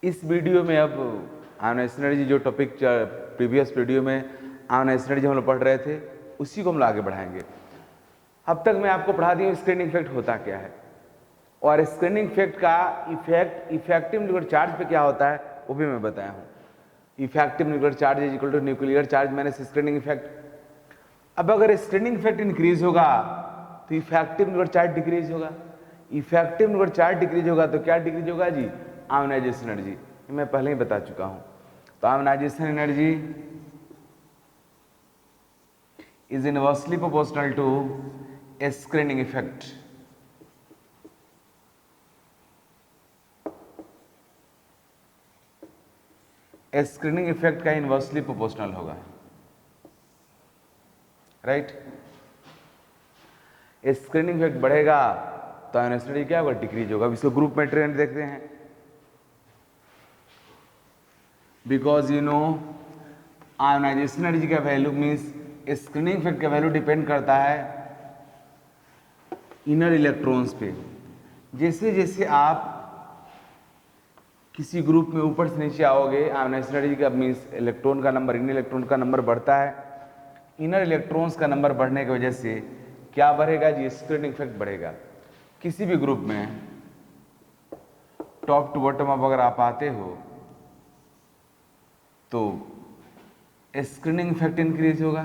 इस वीडियो में अब आयोनाइजेशन एनर्जी जो टॉपिक प्रीवियस वीडियो में आयोनाइजेशन एनर्जी हम लोग पढ़ रहे थे उसी को हम लोग आगे बढ़ाएंगे। अब तक मैं आपको पढ़ा दिया स्क्रीनिंग इफेक्ट होता क्या है और स्क्रीनिंग इफेक्ट का इफेक्टिव न्यूक्लियर चार्ज पे क्या होता है वो भी मैं बताया हूँ। Effective nuclear charge is equal to nuclear charge minus screening effect. अब अगर स्क्रीनिंग इफेक्ट इंक्रीज होगा तो इफेक्टिव न्यूक्लियर चार्ज डिक्रीज होगा। इफेक्टिव न्यूक्लियर चार्ज डिक्रीज होगा तो क्या डिक्रीज होगा जी? Ionization energy. मैं पहले ही बता चुका हूं। तो ionization energy is inversely proportional to screening effect. Screening effect का इनवर्सली प्रोपोर्शनल होगा, राइट। स्क्रीनिंग इफेक्ट बढ़ेगा तो आयोनाइजेशन एनर्जी क्या होगा? डिक्रीज होगा। इसको ग्रुप में ट्रेंड देखते हैं। Because you know ionization energy का वैल्यू मीन्स स्क्रीनिंग इफेक्ट का वैल्यू डिपेंड करता है इनर इलेक्ट्रॉन्स पे। जैसे जैसे आप किसी ग्रुप में ऊपर से नीचे आओगे आयोनाइजेशन एनर्जी का मीन्स इलेक्ट्रॉन का नंबर, इनर इलेक्ट्रॉन का नंबर बढ़ता है। इनर इलेक्ट्रॉन्स का नंबर बढ़ने की वजह से क्या बढ़ेगा जी? स्क्रीनिंग इफेक्ट बढ़ेगा। किसी भी ग्रुप में टॉप टू बॉटम अप अगर आप आते हो तो स्क्रीनिंग इफेक्ट इंक्रीज होगा।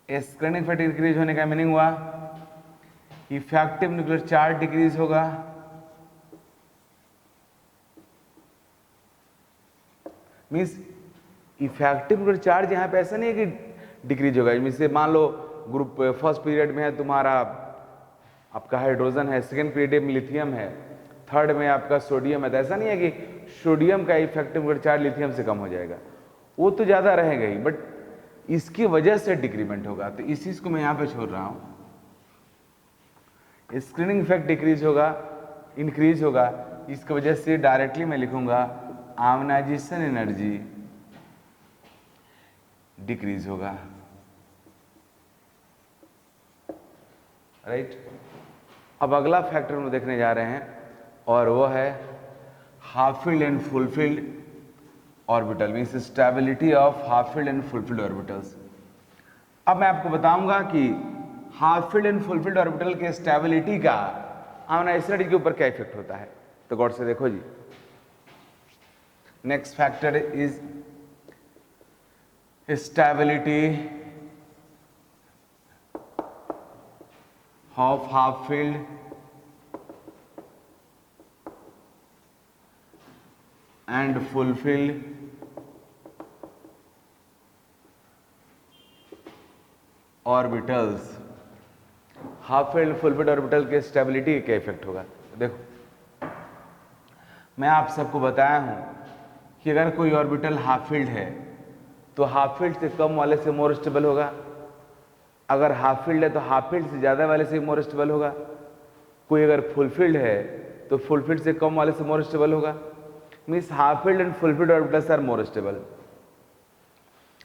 स्क्रीनिंग इफेक्ट इंक्रीज होने का मीनिंग हुआ इफेक्टिव न्यूक्लियर चार्ज डिक्रीज होगा। मीन्स इफेक्टिव न्यूक्लियर चार्ज यहां पे ऐसा नहीं है कि डिक्रीज होगा। जैसे मान लो ग्रुप फर्स्ट पीरियड में है तुम्हारा आपका हाइड्रोजन है, सेकेंड पीरियड में लिथियम है, थर्ड में आपका सोडियम है, तो ऐसा नहीं है कि सोडियम का इफेक्टिव न्यूक्लियर चार्ज लिथियम से कम हो जाएगा। वो तो ज्यादा रहेगा ही, बट इसकी वजह से डिक्रीमेंट होगा। तो इस चीज को मैं यहां पे छोड़ रहा हूं। स्क्रीनिंग इफेक्ट डिक्रीज होगा, इंक्रीज होगा, इसकी वजह से डायरेक्टली मैं लिखूंगा आयोनाइजेशन एनर्जी डिक्रीज होगा, राइट। अब अगला फैक्टर हम देखने जा रहे हैं और वो है half filled and full filled orbital, means stability of half filled and full filled orbitals. अब मैं आपको बताऊंगा कि half filled and full filled orbital के स्टेबिलिटी का आयोनाइजेशन एनर्जी के ऊपर क्या इफेक्ट होता है। तो गौर से देखो जी। Next factor is stability of half filled and full filled orbitals. Half filled full filled orbital के स्टेबिलिटी क्या इफेक्ट होगा? देखो मैं आप सबको बताया हूं कि अगर कोई ऑर्बिटल हाफ फील्ड है तो हाफ फील्ड से कम वाले से मोर स्टेबल होगा। अगर हाफ फील्ड है तो हाफ फील्ड से ज्यादा वाले से मोर स्टेबल होगा। कोई अगर फुल फील्ड है तो फुल फील्ड से कम वाले से मोर स्टेबल होगा। Means half filled and full filled orbitals are more stable.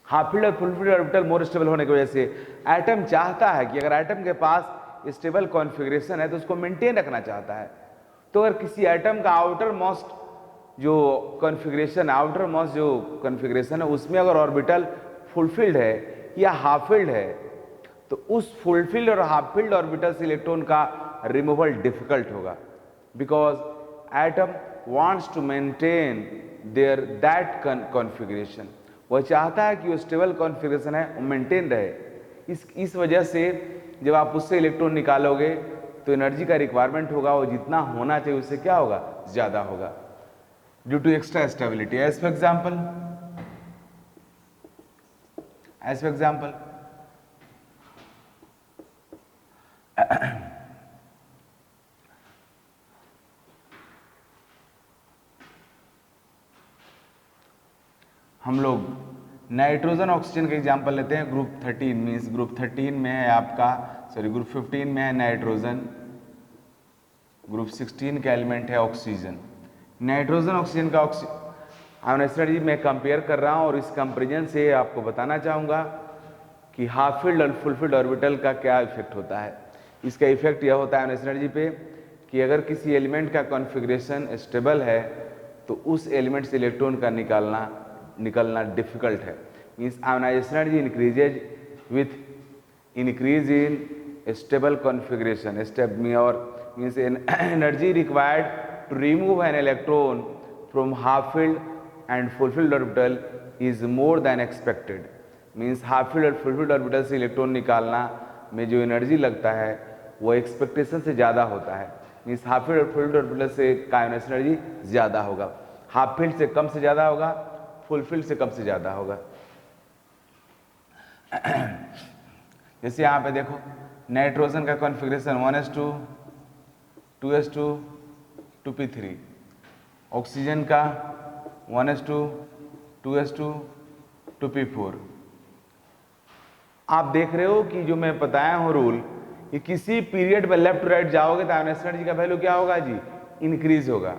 Half filled और full filled orbital more stable होने की वजह से एटम चाहता है कि अगर एटम के पास स्टेबल कॉन्फ़िगरेशन है तो उसको मेंटेन रखना चाहता है। तो अगर किसी एटम का आउटर मोस्ट जो कॉन्फ़िगरेशन है उसमें अगर ऑर्बिटल फुलफिल्ड है या हाफ फील्ड है तो उस फुलफिल्ड और हाफ फील्ड ऑर्बिटल से इलेक्ट्रॉन का रिमूवल डिफिकल्ट होगा। Because atom wants to maintain their that configuration. वह चाहता है कि वो स्टेबल कॉन्फ़िगरेशन है वो मेंटेन रहे। इस वजह से जब आप उससे इलेक्ट्रॉन निकालोगे तो एनर्जी का रिक्वायरमेंट होगा वो जितना होना चाहिए उससे क्या होगा? ज्यादा होगा, due to extra stability. As for example हम लोग नाइट्रोजन ऑक्सीजन का एग्जाम्पल लेते हैं। ग्रुप 13 मीन्स ग्रुप 13 में है आपका, ग्रुप 15 में है नाइट्रोजन, ग्रुप 16 का एलिमेंट है ऑक्सीजन। नाइट्रोजन ऑक्सीजन का आयोनाइजेशन एनर्जी मैं कंपेयर कर रहा हूं और इस कंपेरिजन से आपको बताना चाहूंगा कि हाफ फील्ड और फुल फील्ड ऑर्बिटल का क्या इफेक्ट होता है। इसका इफेक्ट यह होता है आयोनाइजेशन एनर्जी पे कि अगर किसी एलिमेंट का कॉन्फ़िगरेशन स्टेबल है तो उस एलिमेंट से इलेक्ट्रॉन का निकलना डिफिकल्ट है। Means ionization energy increases with increase in stable configuration और means energy required to remove an electron from half filled and full filled orbital is more than expected. Means half filled और full filled orbital से electron निकालना में जो energy लगता है वो expectation से ज़्यादा होता है। मीन्स हाफ फील्ड और फुलफिल्ड ऑर्बिटल से आयोनाइजेशन एनर्जी ज़्यादा होगा, हाफ फील्ड से कम से ज़्यादा होगा, फुलफिल्ड से कम से ज़्यादा होगा। जैसे यहाँ पे देखो नाइट्रोजन का configuration 1s2 2s2 2p3, oxygen का 1s2 2s2 2p4। आप देख रहे हो कि जो मैं बताया हूँ रूल, कि किसी पीरियड में लेफ्ट टू राइट जाओगे तो आयोनाइजेशन एनर्जी का वैल्यू क्या होगा जी, इंक्रीज होगा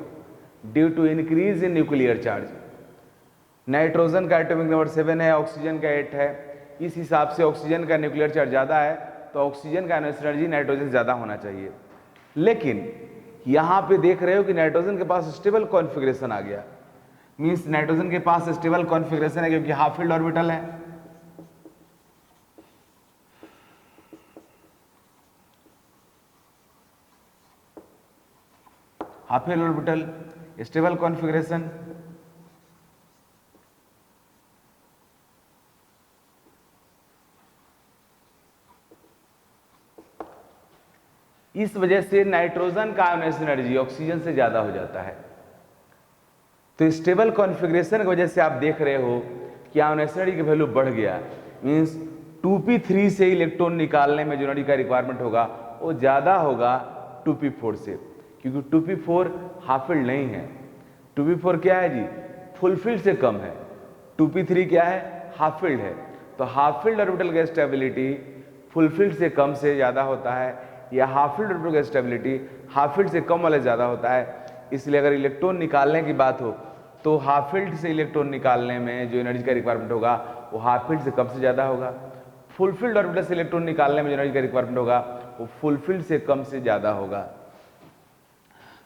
due to increase in nuclear charge. Nitrogen का एटॉमिक नंबर 7 है, ऑक्सीजन का 8 है, इस हिसाब से ऑक्सीजन का न्यूक्लियर चार्ज ज़्यादा है तो ऑक्सीजन का आयोनाइजेशन एनर्जी नाइट्रोजन से ज़्यादा होना चाहिए। लेकिन यहाँ पे देख रहे हो कि नाइट्रोजन के पास स्टेबल कॉन्फ़िगरेशन आ गया। मीन्स नाइट्रोजन के पास स्टेबल कॉन्फ़िगरेशन है क्योंकि हाफ फील्ड ऑर्बिटल है। Half filled orbital, stable configuration. इस वजह से नाइट्रोजन का आयोनाइजेशन एनर्जी ऑक्सीजन से ज़्यादा हो जाता है। तो स्टेबल कॉन्फ़िगरेशन की वजह से आप देख रहे हो कि आयोनाइजेशन एनर्जी का वैल्यू बढ़ गया। मीन्स 2p3 से इलेक्ट्रॉन निकालने में जो एनर्जी का रिक्वायरमेंट होगा वो ज़्यादा होगा 2p4 से, क्योंकि 2p4 हाफ फील्ड नहीं है। 2p4 क्या है जी, फुल फील्ड से कम है। 2p3 क्या है, हाफ फील्ड है। तो हाफ फील्ड ऑर्बिटल का स्टेबिलिटी फुल फील्ड से कम से ज़्यादा होता है, या हाफ फील्ड ऑर्बिटल का स्टेबिलिटी हाफ फील्ड से कम वाले ज़्यादा होता है। इसलिए अगर इलेक्ट्रॉन निकालने की बात हो तो हाफ फील्ड से इलेक्ट्रॉन निकालने में जो एनर्जी का रिक्वायरमेंट होगा वो हाफ फील्ड से कम से ज़्यादा होगा। फुल फील्ड ऑर्बिटल से इलेक्ट्रॉन निकालने में जो एनर्जी का रिक्वायरमेंट होगा वो फुल फील्ड से कम से ज़्यादा होगा।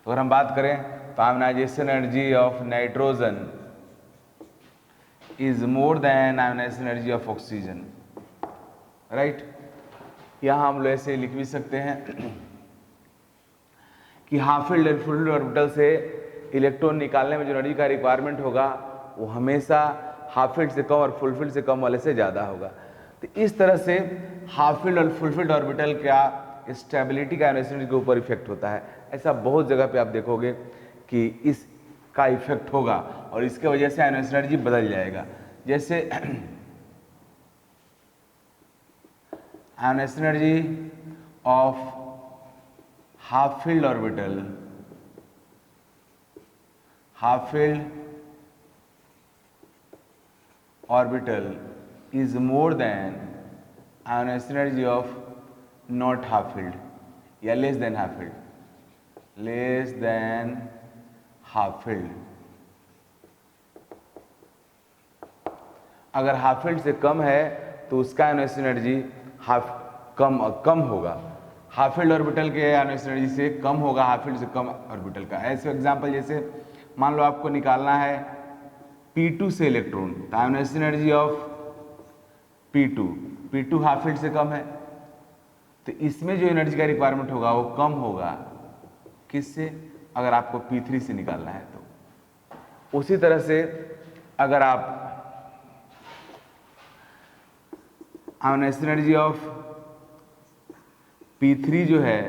तो अगर हम बात करें तो ionization energy of nitrogen is more than ionization energy of oxygen, right. यहाँ हम लोग ऐसे लिख भी सकते हैं कि हाफ फील्ड और फुल फील्ड ऑर्बिटल से इलेक्ट्रॉन निकालने में जो एनर्जी का रिक्वायरमेंट होगा वो हमेशा हाफ फील्ड से कम और फुल फील्ड से कम वाले से ज़्यादा होगा। तो इस तरह से हाफ फील्ड और फुल फील्ड ऑर्बिटल का स्टेबिलिटी का आयोनाइजेशन के ऊपर इफेक्ट होता है। ऐसा बहुत जगह पे आप देखोगे कि इसका इफेक्ट होगा और इसके वजह से आयोनाइजेशन एनर्जी बदल जाएगा। जैसे ionization energy of half filled orbital, half filled orbital is more than ionization energy of not half filled या less than half filled, less than half filled। अगर हाफ फील्ड से कम है तो उसका आयोनाइजेशन एनर्जी कम होगा, हाफ फील्ड ऑर्बिटल के ionization energy से कम होगा हाफ फील्ड से कम ऑर्बिटल का। ऐसे एग्जांपल जैसे मान लो आपको निकालना है P2 से इलेक्ट्रॉन, तो ionization energy of P2 half filled से कम है, तो इसमें जो एनर्जी का रिक्वायरमेंट होगा वो कम होगा किससे, अगर आपको P3 से निकालना है तो। उसी तरह से अगर आप आयोनाइजेशन एनर्जी ऑफ P3 जो है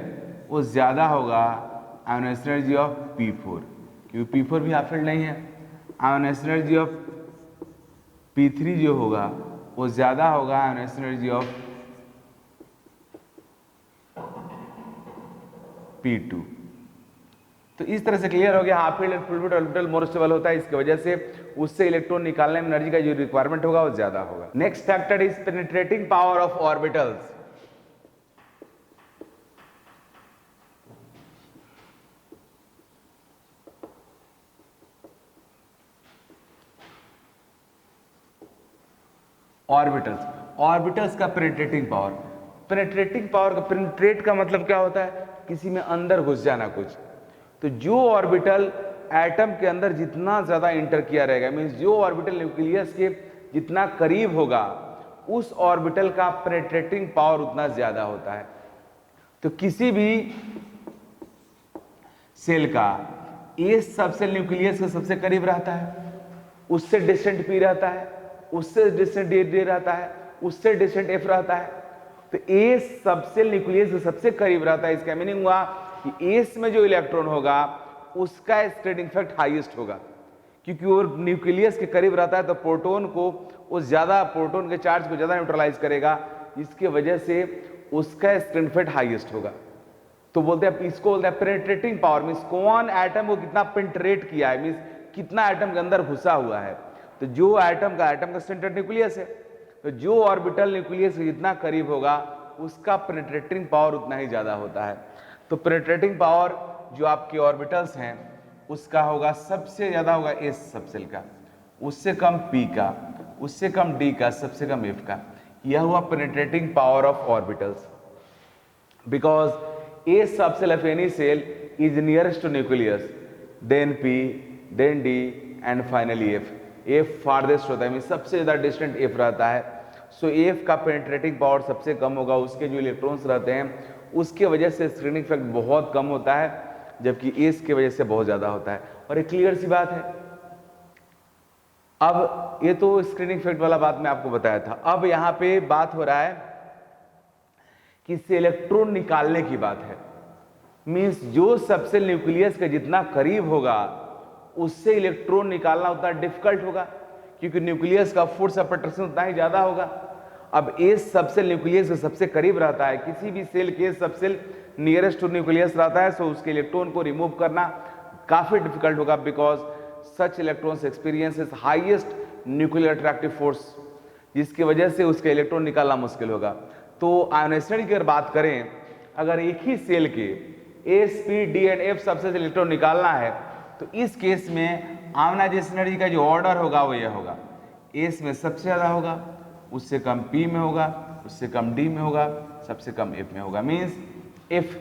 वो ज़्यादा होगा आयोनाइजेशन एनर्जी ऑफ P4, क्योंकि P4 भी हाफ फील्ड नहीं है। आयोनाइजेशन एनर्जी ऑफ P3 जो होगा वो ज़्यादा होगा आयोनाइजेशन एनर्जी ऑफ P2। तो इस तरह से क्लियर हो गया half filled and full filled orbital more stable होता है, इसकी वजह से उससे इलेक्ट्रॉन निकालने में एनर्जी का जो रिक्वायरमेंट होगा वो ज़्यादा होगा। Next factor is penetrating power of orbitals. Orbitals का पेनिट्रेटिंग पावर, पेनिट्रेटिंग पावर का, पेनिट्रेट का मतलब क्या होता है, किसी में अंदर घुस जाना कुछ। तो जो ऑर्बिटल एटम के अंदर जितना ज्यादा इंटर किया रहेगा, मीन्स जो ऑर्बिटल न्यूक्लियस के जितना करीब होगा, उस ऑर्बिटल का पेनिट्रेटिंग पावर उतना ज्यादा होता है। तो किसी भी सेल का ए सबसेल न्यूक्लियस के सबसे करीब रहता है, उससे डिस्टेंट पी रहता है, उससे डिस्टेंट डी रहता है, उससे डिस्टेंट एफ रहता है। तो ए सबसेल न्यूक्लियस के सबसे करीब रहता है। इसका मीनिंग हुआ कि एस में जो इलेक्ट्रॉन होगा उसका स्क्रीनिंग इफेक्ट हाईएस्ट होगा, क्योंकि वो न्यूक्लियस के करीब रहता है, तो प्रोटॉन को वो ज्यादा, प्रोटॉन के चार्ज को ज्यादा न्यूट्रलाइज करेगा, इसके वजह से उसका स्क्रीनिंग इफेक्ट हाईएस्ट होगा। तो बोलते हैं, इसको बोलते हैं पेनिट्रेटिंग पावर, मीन्स कौन एटम को कितना पेनिट्रेट किया है, मीन्स कितना एटम के अंदर घुसा हुआ है। तो जो एटम का सेंटर न्यूक्लियस है, तो जो ऑर्बिटल न्यूक्लियस के जितना करीब होगा उसका पेनिट्रेटिंग पावर उतना ही ज्यादा होता है। तो पेनिट्रेटिंग पावर जो आपके ऑर्बिटल्स हैं उसका होगा, सबसे ज्यादा होगा एस सबसेल का, उससे कम पी का, उससे कम डी का, सबसे कम एफ का। यह हुआ penetrating power of orbitals. Because A subcell of any cell is nearest to nucleus, then P, then D and finally F. F farthest होता है, मीन सबसे ज्यादा डिस्टेंट F रहता है। सो F का पेनिट्रेटिंग पावर सबसे कम होगा, उसके जो इलेक्ट्रॉन्स रहते हैं उसके वजह से स्क्रीनिंग इफेक्ट बहुत कम होता है, जबकि S की वजह से बहुत ज्यादा होता है। और एक क्लियर सी बात है। अब ये तो स्क्रीनिंग इफेक्ट वाला बात मैं आपको बताया था। अब यहाँ पे बात हो रहा है कि इससे इलेक्ट्रॉन निकालने की बात है। मींस जो सबसेल न्यूक्लियस के जितना करीब होगा उससे इलेक्ट्रॉन निकालना उतना डिफिकल्ट होगा, क्योंकि न्यूक्लियस का फोर्स ऑफ अट्रैक्शन उतना ही ज्यादा होगा। अब एस सबसेल न्यूक्लियस के सबसे करीब रहता है, किसी भी सेल के सबसेल नियरेस्ट टू न्यूक्लियस रहता है, सो उसके इलेक्ट्रॉन को रिमूव करना काफी डिफिकल्ट होगा, because such electrons experiences highest nuclear attractive force, जिसकी वजह से उसके इलेक्ट्रॉन निकालना मुश्किल होगा। तो आयोनाइजेशन की अगर बात करें, अगर एक ही सेल के S P D and F सबसे इलेक्ट्रॉन निकालना है, तो इस केस में आयोनाइजेशन एनर्जी का जो ऑर्डर होगा वो यह होगा, एस में सबसे ज्यादा होगा, उससे कम पी में होगा, उससे कम डी में होगा, सबसे कम एफ में होगा। Means if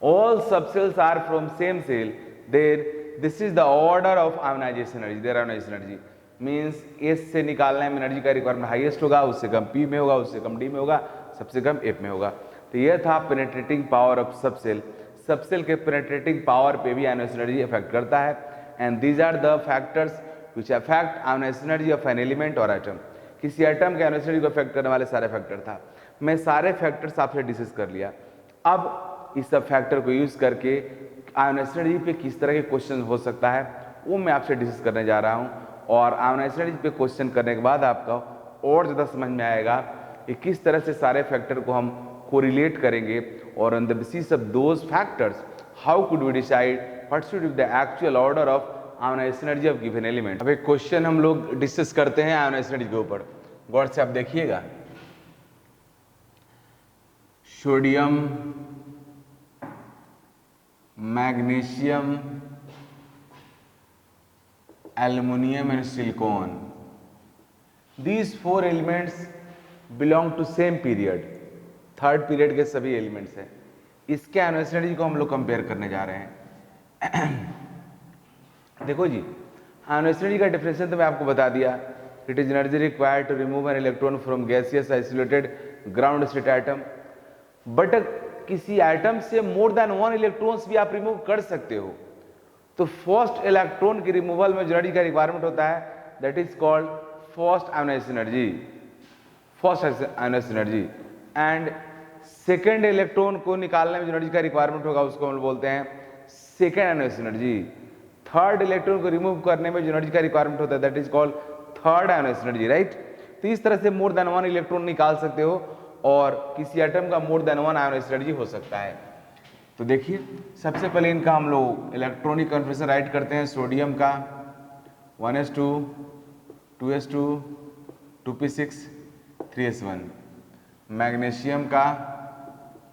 all subcells are from same cell, then this is the order of ionization energy, their ionization energy means S से निकालने में एनर्जी का रिक्वायरमेंट हाईएस्ट होगा, उससे कम P में होगा, उससे कम D में होगा, सबसे कम F में होगा। तो यह था penetrating power of subshell. Subshell के पेनिट्रेटिंग पावर पे भी आयोनाइजेशन एनर्जी अफेक्ट करता है, and these are the factors which affect ionization energy of an element और एटम। किसी एटम के आयोनाइजेशन एनर्जी को अफेक्ट करने वाले सारे फैक्टर था। मैं सारे फैक्टर्स आपसे डिस्कस कर लिया। अब इस सब फैक्टर को यूज करके आयोनाइजेशन एनर्जी पे किस तरह के क्वेश्चन हो सकता है वो मैं आपसे डिस्कस करने जा रहा हूं, और आयोनाइजेशन एनर्जी पे क्वेश्चन करने के बाद आपका और ज़्यादा समझ में आएगा कि किस तरह से सारे फैक्टर को हम कोरिलेट करेंगे, और on the basis of those factors how could we decide what should be the actual order of ionization energy of given element. अब एक क्वेश्चन हम लोग डिस्कस करते हैं आयोनाइजेशन एनर्जी के ऊपर, गौर से आप देखिएगा। Sodium, magnesium, aluminium and silicon, these four elements belong to same period, third period के सभी एलिमेंट्स हैं। इसके आयोनाइजेशन एनर्जी को हम लोग कंपेयर करने जा रहे हैं। देखो जी, आयोनाइजेशन एनर्जी का डेफिनेशन तो मैं आपको बता दिया, it is energy required to remove an electron from gaseous isolated ground state atom. But किसी एटम से मोर देन वन इलेक्ट्रॉन्स भी आप रिमूव कर सकते हो। तो फर्स्ट इलेक्ट्रॉन की रिमूवल में जो एनर्जी का रिक्वायरमेंट होता है that is called first ionization energy, first ionization energy. And second electron को निकालने में जो एनर्जी का रिक्वायरमेंट होगा उसको हम बोलते हैं second ionization energy. Third electron को रिमूव करने में जो एनर्जी का रिक्वायरमेंट होता है that is called third ionization energy, right. तो इस तरह से मोर देन वन इलेक्ट्रॉन निकाल सकते हो, और किसी एटम का more than one ionization energy हो सकता है। तो देखिए, सबसे पहले इनका हम लोग इलेक्ट्रॉनिक कन्फर्मेशन राइट करते हैं। सोडियम का 1s2 2s2 2p6 3s1, magnesium का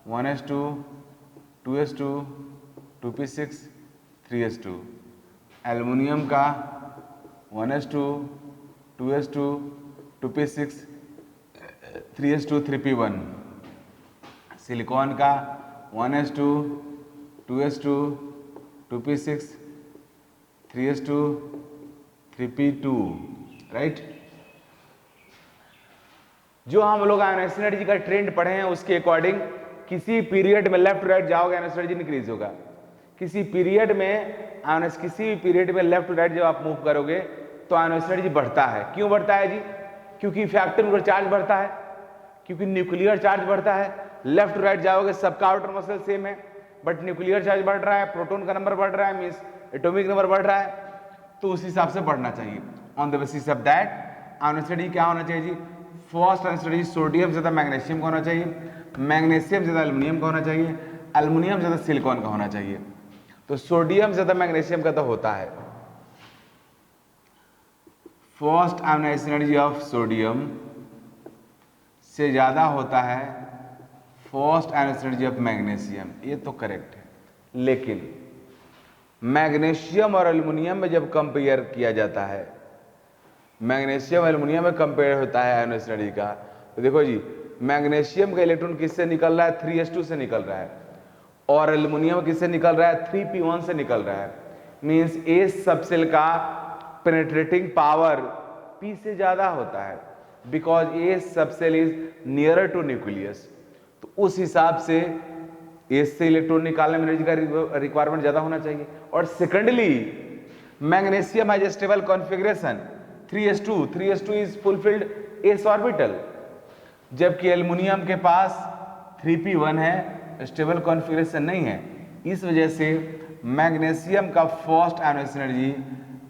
1s2 2s2 2p6 3s2, aluminium का 1s2 2s2 2p6 3s2 3p1, silicon का 1s2 2s2 2p6 3s2 3p2, right. जो हम लोग आयोनाइजेशन एनर्जी का ट्रेंड पढ़े हैं उसके अकॉर्डिंग किसी पीरियड में लेफ्ट राइट जाओगे आयोनाइजेशन एनर्जी इंक्रीज होगा। किसी पीरियड में किसी भी पीरियड में लेफ्ट राइट जब आप मूव करोगे तो आयोनाइजेशन एनर्जी बढ़ता है। क्यों बढ़ता है जी? क्योंकि इफेक्टिव चार्ज बढ़ता है, क्योंकि न्यूक्लियर चार्ज बढ़ता है। लेफ्ट राइट जाओगे सबका आउटर मसल सेम है, बट न्यूक्लियर चार्ज बढ़ रहा है, प्रोटॉन का नंबर बढ़ रहा है, मीन्स एटॉमिक नंबर बढ़ रहा है, तो उस हिसाब से बढ़ना चाहिए। On the basis of that ionization energy क्या होना चाहिए जी? फर्स्ट आयोनाइजेशन एनर्जी सोडियम ज्यादा मैग्नीशियम का होना चाहिए, मैग्नीशियम ज्यादा एल्युमिनियम का होना चाहिए, एल्युमिनियम ज्यादा सिलिकॉन का होना चाहिए। तो सोडियम ज्यादा मैग्नीशियम का तो होता है। First ionization energy of sodium से ज्यादा होता है first ionization energy of magnesium, ये तो करेक्ट है। लेकिन मैग्नीशियम और एल्युमिनियम में जब कंपेयर किया जाता है, मैग्नीशियम एल्युमिनियम में कंपेयर होता है आयोनाइजेशन एनर्जी का, तो देखो जी मैग्नीशियम का इलेक्ट्रॉन किससे निकल रहा है? 3s2 से निकल रहा है, और एल्युमिनियम किससे निकल रहा है? 3p1 से निकल रहा है। मींस ए सबसेल का पेनिट्रेटिंग पावर p से ज्यादा होता है, because a subshell is nearer to nucleus. तो उस हिसाब से एस से इलेक्ट्रॉन निकालने में एनर्जी का रिक्वायरमेंट ज्यादा होना चाहिए। और secondly magnesium has stable configuration 3s2 is fulfilled s orbital, जबकि एल्युमिनियम के पास 3p1 है, स्टेबल कॉन्फ़िगरेशन नहीं है। इस वजह से मैग्नीशियम का फर्स्ट आयोनाइजेशन एनर्जी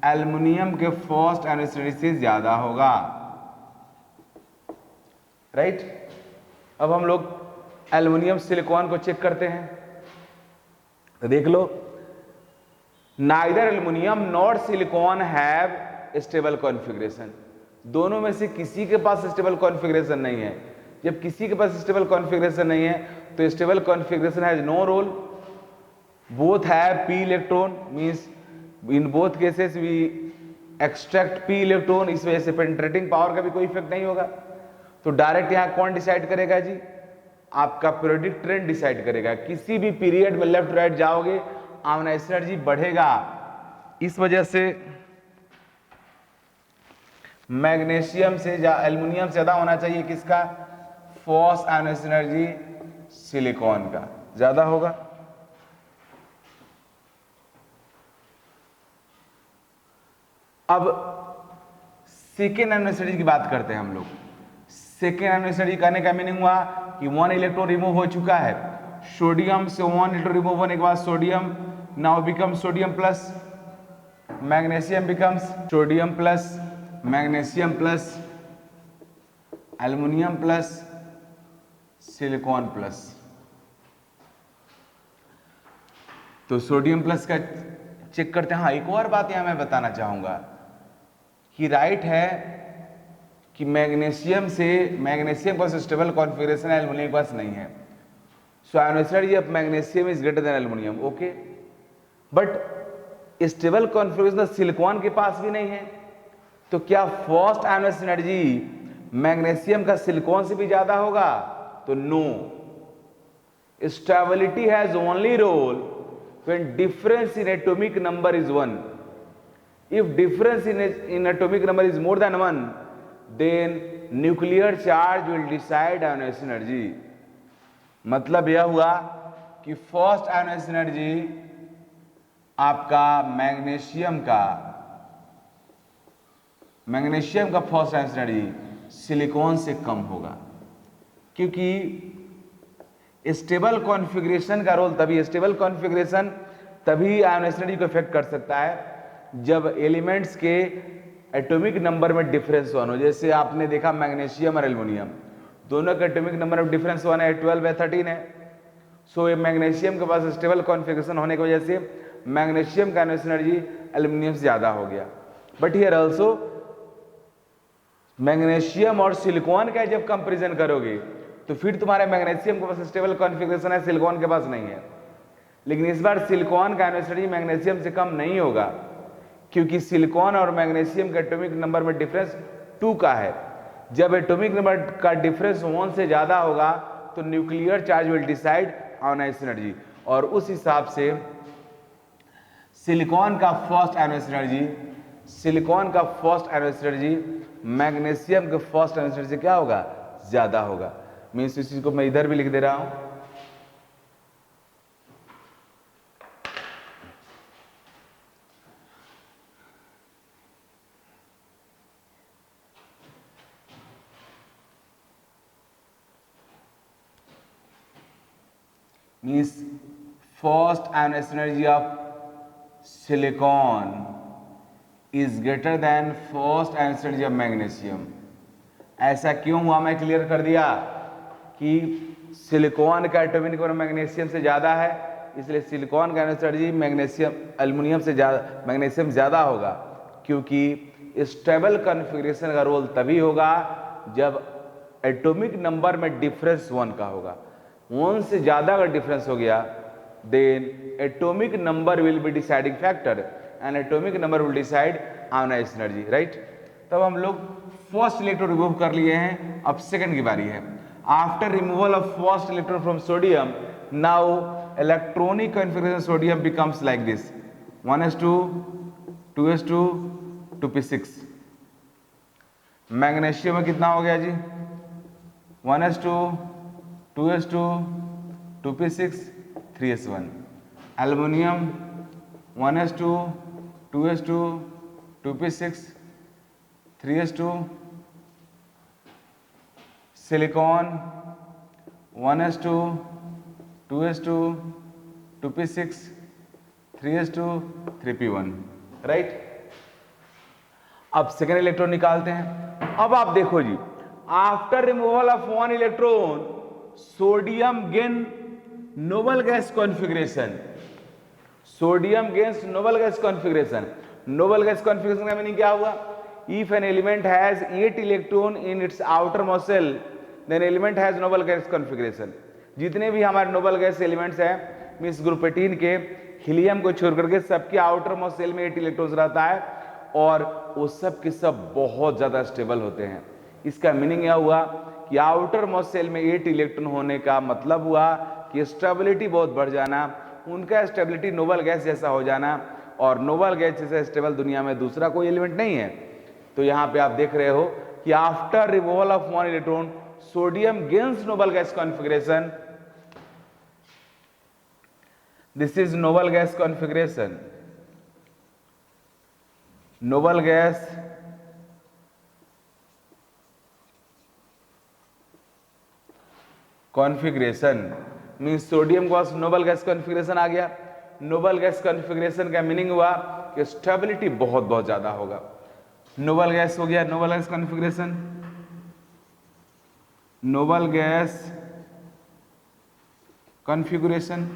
एल्युमिनियम के फर्स्ट आयोनाइजेशन एनर्जी से ज्यादा होगा, राइट। अब हम लोग एल्युमिनियम सिलिकॉन को चेक करते हैं, तो देख लो, neither aluminium not silicon have stable configuration. दोनों में से किसी के पास स्टेबल कॉन्फ़िगरेशन नहीं है। जब किसी के पास स्टेबल कॉन्फ़िगरेशन नहीं है तो stable configuration has no role, both have p electron, means in both cases we extract p electron. इस वजह से पेनिट्रेटिंग पावर का भी कोई इफेक्ट नहीं होगा। तो डायरेक्ट यहां कौन डिसाइड करेगा जी? आपका पीरियोडिक ट्रेंड डिसाइड करेगा। किसी भी पीरियड में लेफ्ट राइट जाओगे आयोनाइजेशन एनर्जी बढ़ेगा। इस वजह से मैग्नीशियम से एल्युमिनियम से ज्यादा होना चाहिए किसका? फर्स्ट आयोनाइजेशन एनर्जी सिलिकॉन का ज्यादा होगा। अब सेकेंड आयोनाइजेशन एनर्जी की बात करते हैं हम लोग। सेकेंड आयोनाइजेशन एनर्जी कहने का मीनिंग हुआ कि 1 इलेक्ट्रॉन रिमूव हो चुका है। सोडियम से 1 इलेक्ट्रॉन रिमूव होने के बाद sodium now become sodium plus, magnesium becomes sodium plus, magnesium plus, aluminium plus, silicon plus. तो सोडियम प्लस का चेक करते हैं। हाँ, एक और बात यहां मैं बताना चाहूंगा कि राइट है कि मैग्नीशियम के पास स्टेबल कॉन्फ़िगरेशन है, एल्युमिनियम के पास नहीं है। So ionization energy of magnesium is greater than aluminium, okay. But stable configuration silicon के पास भी नहीं है। तो क्या फर्स्ट आयोनाइजेशन एनर्जी मैग्नीशियम का सिलिकॉन से भी ज्यादा होगा? तो no, stability has only role when difference in atomic number is 1. If difference in atomic number is more than 1, then nuclear charge will decide ionization energy. मतलब यह हुआ कि फर्स्ट आयोनाइजेशन एनर्जी आपका मैग्नीशियम का फर्स्ट आयोनाइजेशन एनर्जी सिलिकॉन से कम होगा, क्योंकि stable configuration का रोल तभी आयोनाइजेशन एनर्जी को इफेक्ट कर सकता है जब एलिमेंट्स के एटॉमिक नंबर में डिफरेंस 1 हो। जैसे आपने देखा मैग्नीशियम और एल्युमिनियम दोनों के एटॉमिक नंबर में डिफरेंस 1 है, 12 है, 13 है। सो ये मैग्नीशियम के पास स्टेबल कॉन्फ़िगरेशन होने की वजह से मैग्नीशियम का आयोनाइजेशन एनर्जी एल्युमिनियम से ज्यादा हो गया। बट हियर ऑल्सो मैग्नीशियम और सिलिकॉन का जब कंपेरिजन करोगे तो फिर तुम्हारे मैग्नीशियम के पास स्टेबल कॉन्फ़िगरेशन है, सिलिकॉन के पास नहीं है। लेकिन इस बार सिलिकॉन का आयोनाइजेशन एनर्जी मैग्नीशियम से कम नहीं होगा, क्योंकि सिलिकॉन और मैग्नीशियम के एटॉमिक नंबर में डिफरेंस 2 का है, जब एटॉमिक नंबर का डिफरेंस 1 से ज्यादा होगा तो nuclear charge will decide ionize energy, और उस हिसाब से सिलिकॉन का फर्स्ट आयोनाइज एनर्जी मैग्नीशियम के फर्स्ट आयोनाइज एनर्जी क्या होगा, ज्यादा होगा। मीन्स इस चीज को मैं इधर भी लिख दे रहा हूं, means first ionized energy of silicon is greater than first ionized energy of magnesium। ऐसा क्यों हुआ, मैं क्लियर कर दिया कि सिलिकॉन का एटॉमिक नंबर मैग्नीशियम से ज्यादा है, इसलिए सिलिकॉन का ionized energy एल्युमिनियम से मैग्नीशियम ज्यादा होगा, क्योंकि स्टेबल कॉन्फ़िगरेशन का रोल तभी होगा जब एटॉमिक नंबर में डिफरेंस 1 का होगा। 1 से ज्यादा अगर डिफरेंस हो गया then atomic number will be deciding factor and atomic number will decide ionize energy, right. तब हम लोग फर्स्ट इलेक्ट्रॉन रिमूव कर लिए हैं, अब सेकंड की बारी है। After removal of first electron from sodium, now electronic configuration sodium becomes like this 1s2 2s2 2p6। Magnesium में कितना हो गया जी, 1s2 2s2 2p6 3s1। Aluminium 1s2 2s2 2p6 3s2। Silicon 1s2 2s2 2p6 3s2 3p1, right. अब second electron निकालते हैं। अब आप देखो जी, after removal of 1 electron sodium gain noble gas configuration, sodium gains noble gas configuration. Noble gas configuration का meaning क्या हुआ, if an element has 8 electron in its outermost shell then element has noble gas configuration. जितने भी हमारे noble gas elements हैं means group 18 के, helium को छोड़ करके सबके आउटर मोस्ट शेल में 8 इलेक्ट्रॉन्स रहता है, और वो सब के सब बहुत ज्यादा स्टेबल होते हैं। इसका मीनिंग यह हुआ कि आउटर मोस्ट शेल में 8 इलेक्ट्रॉन होने का मतलब हुआ कि स्टेबिलिटी बहुत बढ़ जाना, उनका स्टेबिलिटी नोबल गैस जैसा हो जाना, और नोबल गैस जैसा स्टेबल दुनिया में दूसरा कोई एलिमेंट नहीं है। तो यहाँ पे आप देख रहे हो कि after removal of 1 electron sodium gains noble gas configuration, this is Nobel gas configuration. Noble gas configuration means sodium का नोबल गैस कॉन्फ़िगरेशन आ गया। नोबल गैस कॉन्फ़िगरेशन का मीनिंग हुआ कि स्टेबिलिटी बहुत ज्यादा होगा। नोबल गैस हो गया, Nobel gas configuration, noble gas configuration.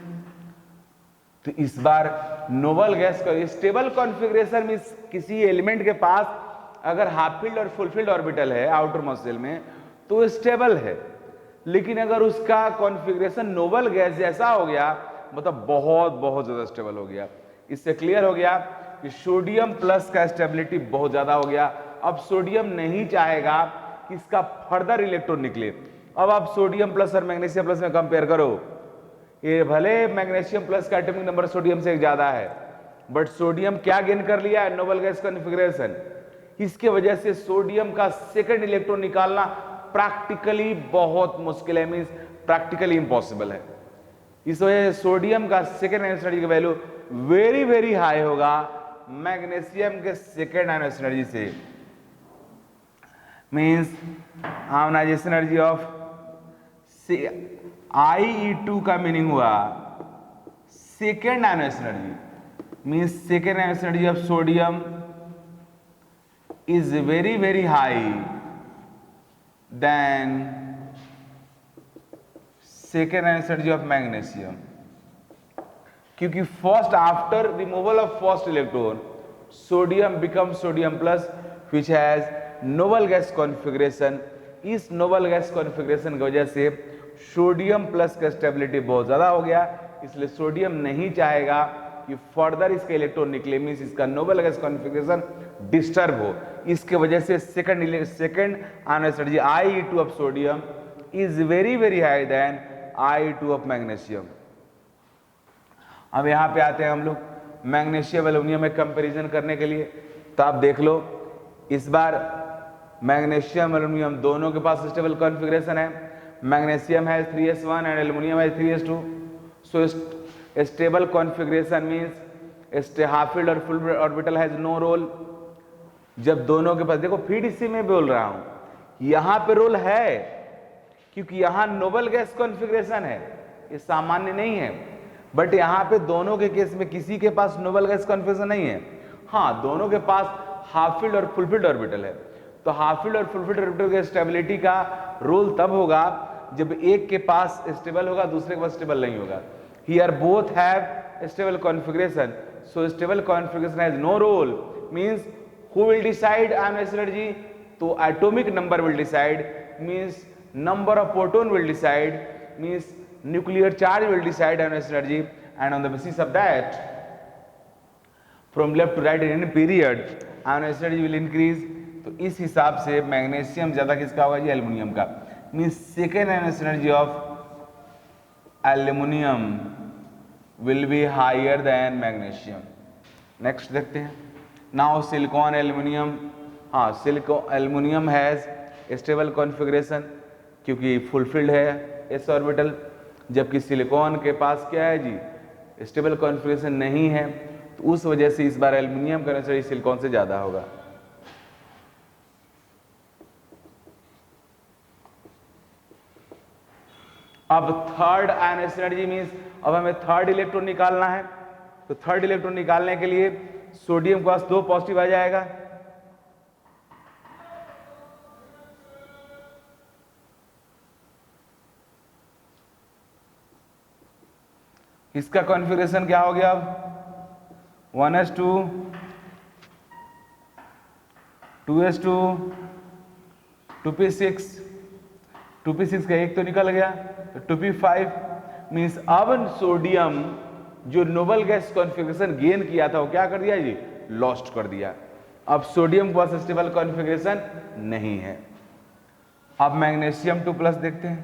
तो इस बार नोबल गैस का स्टेबल कॉन्फ़िगरेशन मीन्स किसी एलिमेंट के पास अगर हाफ फील्ड और फुल फील्ड ऑर्बिटल है आउटर मोस्ट शेल में तो स्टेबल है, लेकिन अगर उसका कॉन्फ़िगरेशन नोबल गैस जैसा हो गया मतलब बहुत ज्यादा स्टेबल हो गया। इससे क्लियर हो गया कि सोडियम प्लस का स्टेबिलिटी बहुत ज्यादा हो गया। अब सोडियम नहीं चाहेगा कि इसका फर्दर इलेक्ट्रॉन निकले। अब आप सोडियम प्लस और मैग्नीशियम प्लस में कंपेयर करो, ये भले मैग्नीशियम प्लस का एटॉमिक नंबर सोडियम से ज्यादा है, बट सोडियम क्या गेन कर लिया है, नोबल गैस कॉन्फ़िगरेशन। इसके वजह से सोडियम का सेकंड इलेक्ट्रॉन निकालना प्रैक्टिकली बहुत मुश्किल है, मींस प्रैक्टिकली इंपॉसिबल है। इस वजह से सोडियम का सेकंड आयोनाइज एनर्जी की वैल्यू वेरी हाई होगा मैग्नीशियम के सेकंड आयोनाइज एनर्जी से। Means ionization energy of IE2 का मीनिंग हुआ second ionize energy, means second ionize energy of sodium is very high than second ionize energy of magnesium, क्योंकि first after removal of first electron sodium become sodium plus which has noble gas configuration. इस noble gas configuration की वजह से sodium plus का stability बहुत ज्यादा हो गया, इसलिए सोडियम नहीं चाहेगा कि फर्दर इसका इलेक्ट्रॉन निकले, मींस इसका नोबल गैस कॉन्फ़िगरेशन डिस्टर्ब हो, इसके वजह से second ionized energy I(E2) of sodium is very very high than I(2) of magnesium. अब यहां पे आते हैं हम लोग मैग्नीशियम एल्यूमिनियम में कंपैरिजन करने के लिए। तो आप देख लो, इस बार मैग्नीशियम एल्यूमिनियम दोनों के पास स्टेबल कॉन्फ़िगरेशन है। मैग्नीशियम है 3s1 एंड एल्यूमिनियम है 3s2। So stable configuration means half filled और full orbital has no role. जब दोनों के पास, देखो फिर इसी में बोल रहा हूं, यहां पे रोल है क्योंकि यहां नोबल गैस कॉन्फ़िगरेशन है, ये सामान्य नहीं है। बट यहां पे दोनों के केस में किसी के पास नोबल गैस कॉन्फ़िगरेशन नहीं है। हाँ, दोनों के पास हाफ फील्ड और फुल फील्ड ऑर्बिटल है। तो हाफ फील्ड और फुल फील्ड ऑर्बिटल के स्टेबिलिटी का रोल तब होगा जब एक के पास स्टेबल होगा, दूसरे के पास स्टेबल नहीं होगा। Here both have stable configuration, so stable configuration has no role means who will decide ionized energy? तो atomic number will decide, means number of proton will decide, means nuclear charge will decide ionized energy, and on the basis of that from left to right in any period ionized energy will increase। तो इस हिसाब से magnesium ज्यादा किसका होगा जी? Aluminium का। Means second ionized energy of aluminium will be higher than magnesium. Next देखते हैं। नाउ सिलिकॉन एल्यूमिनियम, हाँ silicon aluminium has stable configuration क्योंकि फुलफिल्ड है एस ऑर्बिटल, जबकि सिलिकॉन के पास क्या है जी? स्टेबल कॉन्फ़िगरेशन नहीं है। तो उस वजह से इस बार एल्यूमिनियम का एनर्जी सिलिकॉन से ज्यादा होगा। अब थर्ड आयनाइज्ड एनर्जी मींस अब हमें थर्ड इलेक्ट्रॉन निकालना है। तो थर्ड इलेक्ट्रॉन निकालने के लिए सोडियम के पास 2 पॉजिटिव आ जाएगा, इसका कॉन्फ़िगरेशन क्या हो गया? अब 1s2 2s2 2p6 2p6 का एक तो निकल गया, तो 2p5 मींस अब सोडियम जो नोबल गैस कॉन्फ़िगरेशन गेन किया था वो क्या कर दिया जी? लॉस्ट कर दिया। अब सोडियम के पास स्टेबल कॉन्फ़िगरेशन नहीं है। अब मैग्नीशियम 2+ देखते हैं,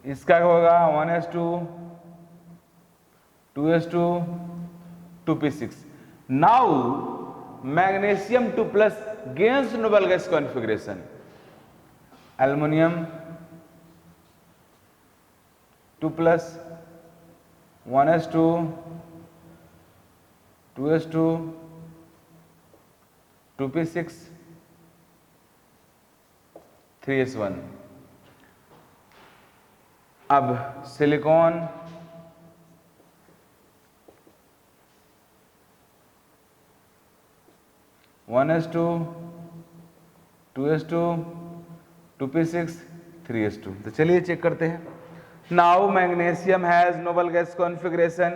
इसका होगा 1s2 2s2 2p6। Now magnesium 2+ gains noble gas configuration, aluminium 2+ 1s2 2s2 2p6 3s1। अब silicon one S to 2s2 2p6 3s2। तो चलिए चेक करते हैं। Now magnesium has noble gas configuration,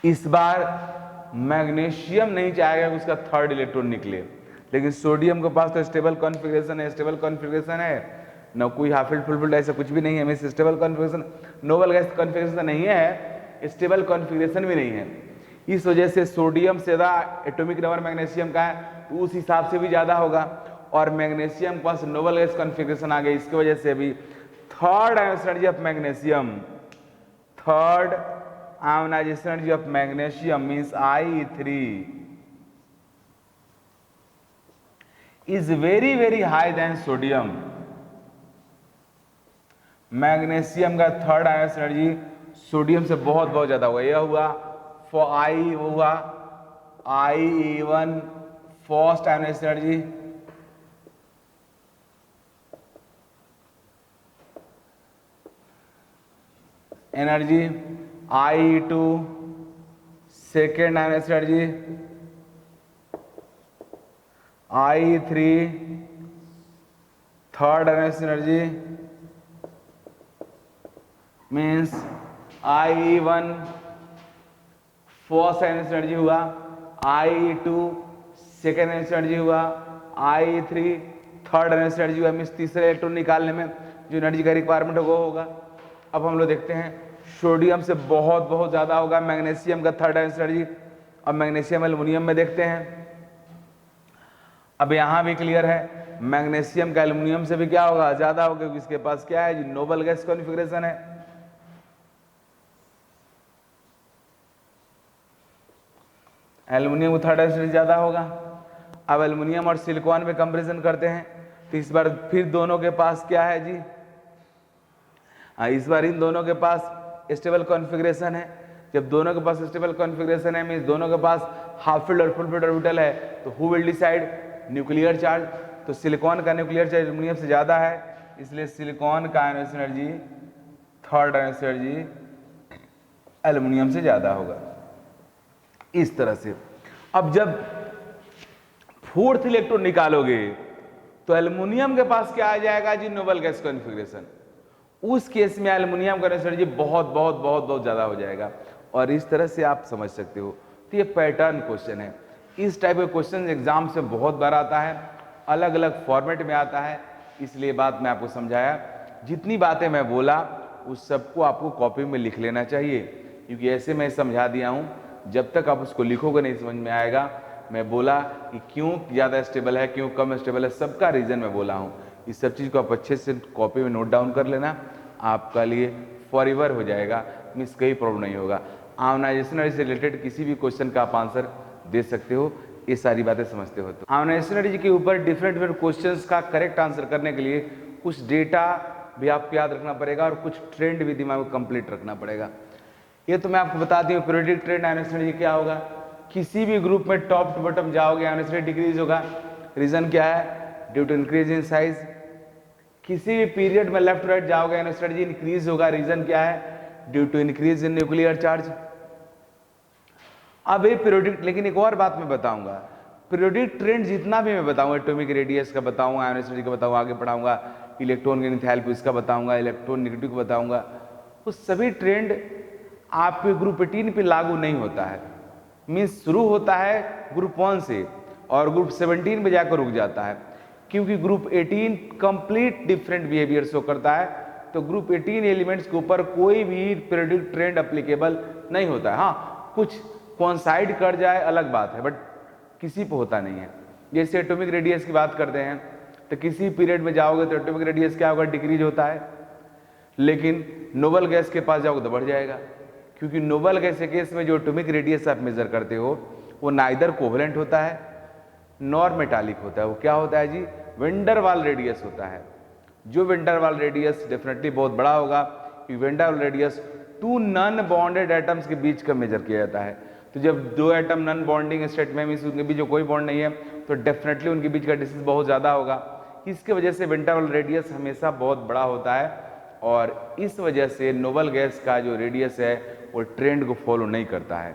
इस बार मैग्नीशियम नहीं चाहेगा कि उसका थर्ड इलेक्ट्रॉन निकले, लेकिन सोडियम के पास तो स्टेबल कॉन्फ़िगरेशन है। स्टेबल कॉन्फ़िगरेशन है ना, कोई हाफ फील्ड फुल फील्ड ऐसा कुछ भी नहीं है। Means stable configuration, noble gas configuration नहीं है, स्टेबल कॉन्फ़िगरेशन भी नहीं है। इस वजह से सोडियम से ज़्यादा एटॉमिक नंबर मैग्नीशियम का है, तो उस हिसाब से भी ज़्यादा होगा। और मैग्नीशियम के पास नोबल गैस कॉन्फ़िगरेशन आ गया, इसकी वजह से भी third ionization energy of magnesium, third ionization energy of magnesium means I3 is very very high than sodium. Magnesium का थर्ड आयोनाइजेशन एनर्जी सोडियम से बहुत बहुत ज्यादा हुआ। यह हुआ फॉर I, वो हुआ IE1 first ionization energy, IE2 second ionization energy, IE3 third ionization energy means IE1 first ionization energy हुआ, IE2 सेकेंड एनर्जी हुआ I3, थर्ड एनर्जी हुआ, मीन्स तीसरे इलेक्ट्रॉन निकालने में जो एनर्जी का रिक्वायरमेंट वो होगा। अब हम लोग देखते हैं सोडियम से बहुत बहुत ज़्यादा होगा मैग्नीशियम का थर्ड एनर्जी। अब मैग्नीशियम एल्युमिनियम में देखते हैं, अब यहाँ भी क्लियर है मैग्नीशियम का एल्युमिनियम से भी क्या होगा, ज़्यादा होगा, क्योंकि इसके पास क्या है जी, नोबल गैस कॉन्फ़िगरेशन है। एल्युमिनियम थर्ड एनर्जी ज़्यादा होगा। अब एल्युमिनियम और सिलिकॉन में कंपैरिजन करते हैं तो इस बार फिर दोनों के पास क्या है जी, इस बार इन दोनों के पास स्टेबल कॉन्फ़िगरेशन है। जब दोनों के पास स्टेबल कॉन्फ़िगरेशन है, मींस दोनों के पास हाफ फील्ड और फुल फील्ड ऑर्बिटल है, तो who will decide, nuclear charge. तो सिलिकॉन का न्यूक्लियर चार्ज एल्युमिनियम से ज़्यादा है, इसलिए सिलिकॉन का ionization energy, third Ainos energy aluminium से ज़्यादा होगा। इस तरह से अब जब फोर्थ इलेक्ट्रॉन निकालोगे तो एल्युमिनियम के पास क्या आ जाएगा जी, नोबल गैस कॉन्फ़िगरेशन। उस केस में एल्युमिनियम का एनर्जी बहुत बहुत बहुत बहुत ज़्यादा हो जाएगा। और इस तरह से आप समझ सकते हो। तो ये पैटर्न क्वेश्चन है। इस टाइप के क्वेश्चन एग्जाम से बहुत बार आता है, अलग अलग फॉर्मेट में आता है, इसलिए बात मैं आपको समझाया। जितनी बातें मैं बोला उस सबको आपको कॉपी में लिख लेना चाहिए, क्योंकि ऐसे मैं समझा दिया हूँ, जब तक आप उसको लिखोगे नहीं समझ में आएगा। मैं बोला कि क्यों ज़्यादा स्टेबल है, क्यों कम स्टेबल है, सबका रीज़न मैं बोला हूँ। इस सब चीज़ को आप अच्छे से कॉपी में नोट डाउन कर लेना, आपका लिए फॉरएवर हो जाएगा, मीन्स कोई प्रॉब्लम नहीं होगा। आयोनाइजेशन से रिलेटेड किसी भी क्वेश्चन का आप आंसर दे सकते हो, ये सारी बातें समझते हो। तो आयोनाइजेशन एनर्जी के ऊपर डिफरेंट डिफरेंट क्वेश्चंस का करेक्ट आंसर करने के लिए कुछ डेटा भी आपको याद रखना पड़ेगा और कुछ ट्रेंड भी दिमाग में कंप्लीट रखना पड़ेगा। ये तो मैं आपको बताती हूँ पीरियोडिक ट्रेंड आयोनाइजेशन एनर्जी क्या होगा। किसी भी ग्रुप में टॉप टू बॉटम जाओगे आयोनाइजेशन एनर्जी डिक्रीज होगा। रीजन क्या है, due to increase in size. किसी भी पीरियड में लेफ्ट राइट जाओगे आयोनाइजेशन एनर्जी इंक्रीज होगा। रीजन क्या है, due to increase in nuclear charge. अब ये पीरियोडिक, लेकिन एक और बात मैं बताऊंगा, पीरियोडिक ट्रेंड जितना भी मैं बताऊंगा, एटॉमिक रेडियस का बताऊंगा, आयोनाइजेशन एनर्जी का बताऊंगा, आगे पढ़ाऊंगा, इलेक्ट्रॉन के एंथैल्पी इसका बताऊंगा, इलेक्ट्रॉन नेगेटिव का बताऊंगा, वो सभी ट्रेंड आपके ग्रुप 18 पे लागू नहीं होता है। मीन्स शुरू होता है ग्रुप 1 से और ग्रुप 17 पे जाकर रुक जाता है, क्योंकि group 18 complete different behaviour show करता है। तो ग्रुप 18 एलिमेंट्स के ऊपर कोई भी पीरियोडिक ट्रेंड अप्लीकेबल नहीं होता है। हाँ, कुछ कोइंसाइड कर जाए अलग बात है, बट किसी पे होता नहीं है। जैसे एटॉमिक रेडियस की बात करते हैं तो किसी पीरियड में जाओगे तो एटॉमिक रेडियस क्या होगा, डिक्रीज होता है, लेकिन नोबल गैस के पास जाओगे तो बढ़ जाएगा, क्योंकि नोबल गैस के केस में जो एटॉमिक रेडियस आप मेजर करते हो वो नाइदर कोवेलेंट होता है नॉर मेटालिक होता है। वो क्या होता है जी, वेंडर वाल रेडियस होता है। जो वेंडर वाल रेडियस डेफिनेटली बहुत बड़ा होगा, क्योंकि van der Waals radius to non bonded atoms के बीच का मेजर किया जाता है। तो जब दो एटम नॉन बॉन्डिंग स्टेट में, मींस उनके बीच जो कोई बॉन्ड नहीं है, तो डेफिनेटली उनके बीच का डिस्टेंस बहुत ज़्यादा होगा। इसके वजह से वेंडर वाल रेडियस हमेशा बहुत बड़ा होता है, और इस वजह से नोबल गैस का जो रेडियस है वो ट्रेंड को फॉलो नहीं करता है।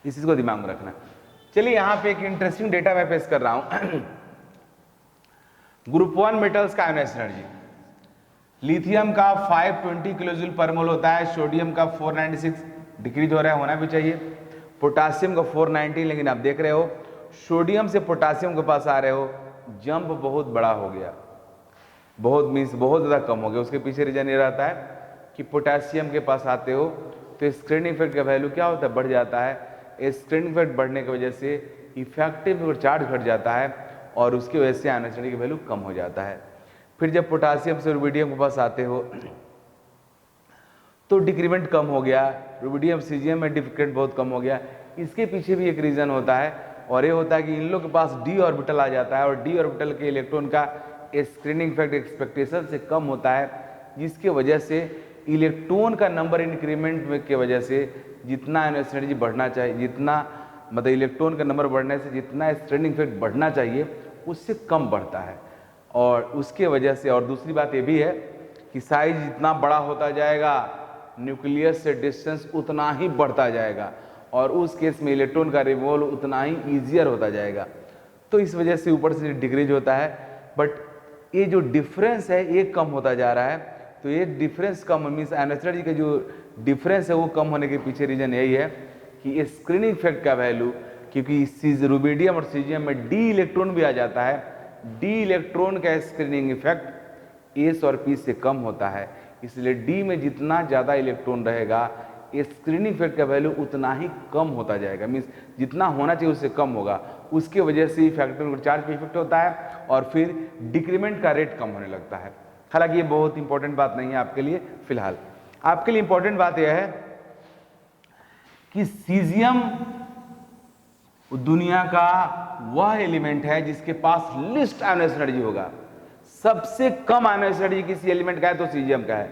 इस चीज़ को दिमाग में रखना। चलिए यहाँ पे एक इंटरेस्टिंग डेटा मैं पेश कर रहा हूँ। ग्रुप 1 मेटल्स का आयोनाइजेशन एनर्जी, लिथियम का 520 किलोजूल पर मोल होता है, सोडियम का 496, डिक्रीज हो रहा है, होना भी चाहिए। पोटासियम का 490, लेकिन आप देख रहे हो सोडियम से पोटासियम के पास आ रहे हो, जंप बहुत बड़ा हो गया, बहुत मीन्स बहुत ज़्यादा कम हो गया। उसके पीछे रीजन ये रहता है कि पोटासियम के पास आते हो तो स्क्रीनिंग इफेक्ट का वैल्यू क्या होता है, बढ़ जाता है। स्क्रीनिंग इफेक्ट बढ़ने की वजह से इफेक्टिव चार्ज घट जाता है और उसकी वजह से आयोनाइजेशन एनर्जी की वैल्यू कम हो जाता है। फिर जब पोटासियम से रुबिडियम के पास आते हो तो डिक्रीमेंट कम हो गया, रुबिडियम सीजियम में डिक्रीमेंट बहुत कम हो गया। इसके पीछे भी एक रीज़न होता है, और ये होता है कि इन लोग के पास डी ऑर्बिटल आ जाता है, और डी ऑर्बिटल के इलेक्ट्रॉन का स्क्रीनिंग इफेक्ट एक्सपेक्टेशन से कम होता है, जिसकी वजह से इलेक्ट्रॉन का नंबर इंक्रीमेंट की वजह से जितना आयोनाइजेशन एनर्जी बढ़ना चाहिए, जितना मतलब इलेक्ट्रॉन का नंबर बढ़ने से जितना स्क्रीनिंग इफेक्ट बढ़ना चाहिए उससे कम बढ़ता है। और उसके वजह से, और दूसरी बात ये भी है कि साइज जितना बड़ा होता जाएगा न्यूक्लियस से डिस्टेंस उतना ही बढ़ता जाएगा, और उस केस में इलेक्ट्रॉन का रिमूवल उतना ही ईजियर होता जाएगा। तो इस वजह से ऊपर से डिक्रीज होता है, बट ये जो डिफरेंस है ये कम होता जा रहा है। तो ये डिफरेंस कम, मीन्स आयोनाइजेशन एनर्जी का जो डिफरेंस है वो कम होने के पीछे रीजन यही है कि स्क्रीनिंग इफेक्ट का वैल्यू क्योंकि रुबिडियम और सीजियम में डी इलेक्ट्रॉन भी आ जाता है। डी इलेक्ट्रॉन का स्क्रीनिंग इफेक्ट एस और पी से कम होता है, इसलिए डी में जितना ज़्यादा इलेक्ट्रॉन रहेगा स्क्रीनिंग इफेक्ट का वैल्यू उतना ही कम होता जाएगा, मीन्स जितना होना चाहिए उससे कम होगा। उसके वजह से इफेक्टिव चार्ज पे इफेक्ट होता है और फिर डिक्रीमेंट का रेट कम होने लगता है। हालांकि ये बहुत इंपॉर्टेंट बात नहीं है आपके लिए फिलहाल। आपके लिए इंपॉर्टेंट बात यह है कि सीजियम दुनिया का वह एलिमेंट है जिसके पास लिस्ट आयनोस एनर्जी होगा। सबसे कम आयनोस एनर्जी किसी एलिमेंट का है तो सीजियम का है।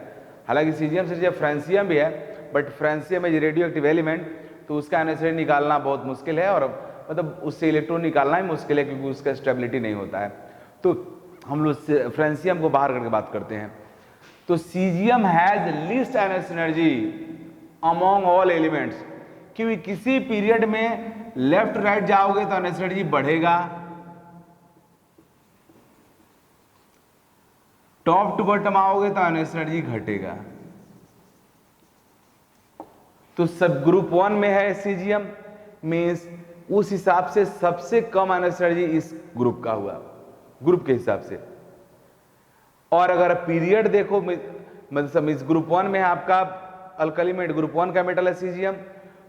हालांकि सीजियम से फ्रांसियम भी है, but francium is radio active element, तो उसका आयनोस एनर्जी निकालना बहुत मुश्किल है, और मतलब उससे इलेक्ट्रॉन निकालना ही मुश्किल है क्योंकि उसका स्टेबिलिटी नहीं होता है। तो हम लोग फ्रांसियम को बाहर करके बात करते हैं। तो caesium has least ionization energy among all elements, क्योंकि किसी पीरियड में लेफ्ट राइट जाओगे तो आयनोस एनर्जी बढ़ेगा, टॉप टू बॉटम आओगे तो आयनोस एनर्जी घटेगा। तो सब ग्रुप 1 में है सीजियम, मीन्स उस हिसाब से सबसे कम आयनोस एनर्जी इस ग्रुप का हुआ, ग्रुप के हिसाब से। और अगर पीरियड देखो, मतलब इस ग्रुप 1 में है आपका अल्कली मेट, ग्रुप 1 का मेटल है सीजियम,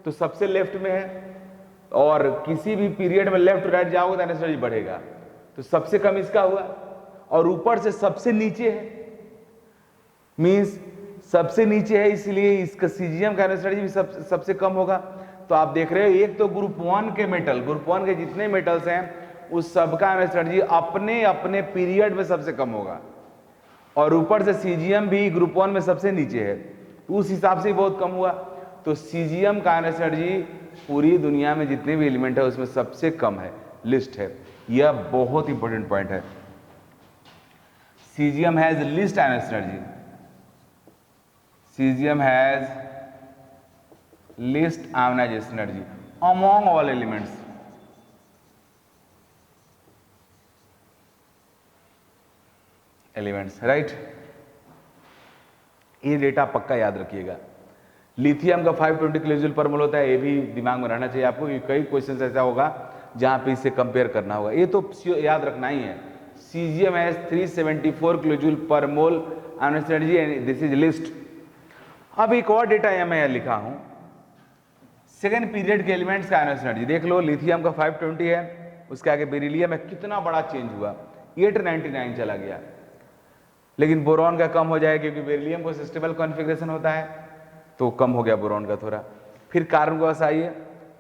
तो सबसे लेफ्ट में है, और किसी भी पीरियड में लेफ्ट राइट जाओगे तो आयनोस एनर्जी बढ़ेगा, तो सबसे कम इसका हुआ। और ऊपर से सबसे नीचे है, मीन्स सबसे नीचे है, इसलिए इसका सीजियम का आयनोस एनर्जी भी सबसे कम होगा। तो आप देख रहे हो, एक तो ग्रुप 1 के मेटल, ग्रुप 1 के जितने मेटल्स हैं उस सबका आयनोस एनर्जी अपने अपने पीरियड में सबसे कम होगा, और ऊपर से सीजियम भी ग्रुप 1 में सबसे नीचे है, तो उस हिसाब से बहुत कम हुआ। तो सीजियम का आयनोस एनर्जी पूरी दुनिया में जितने भी एलिमेंट है उसमें सबसे कम है, लिस्ट है। यह बहुत इंपॉर्टेंट पॉइंट है। Caesium has least ionization energy, caesium has least ionization energy among all elements. Right, ये डेटा पक्का याद रखिएगा। लिथियम का 520 किलोजूल पर मोल होता है, ये भी दिमाग में रहना चाहिए आपको, कई क्वेश्चन ऐसा होगा जहां पे इसे कंपेयर करना होगा, ये तो याद रखना ही है। Caesium has 374 kilojoule per mole ionization energy and this is least. अब एक और डेटा यहां मैं लिखा हूं, सेकेंड पीरियड के एलिमेंट्स का आयनोस एनर्जी देख लो। लिथियम का 520 है, उसके आगे बेरिलियम में कितना बड़ा चेंज हुआ, 899 चला गया। लेकिन बोरॉन का कम हो जाएगा क्योंकि बेरिलियम को स्टेबल कॉन्फ़िगरेशन होता है, तो कम हो गया बोरॉन का थोड़ा। फिर कार्बन को आइए,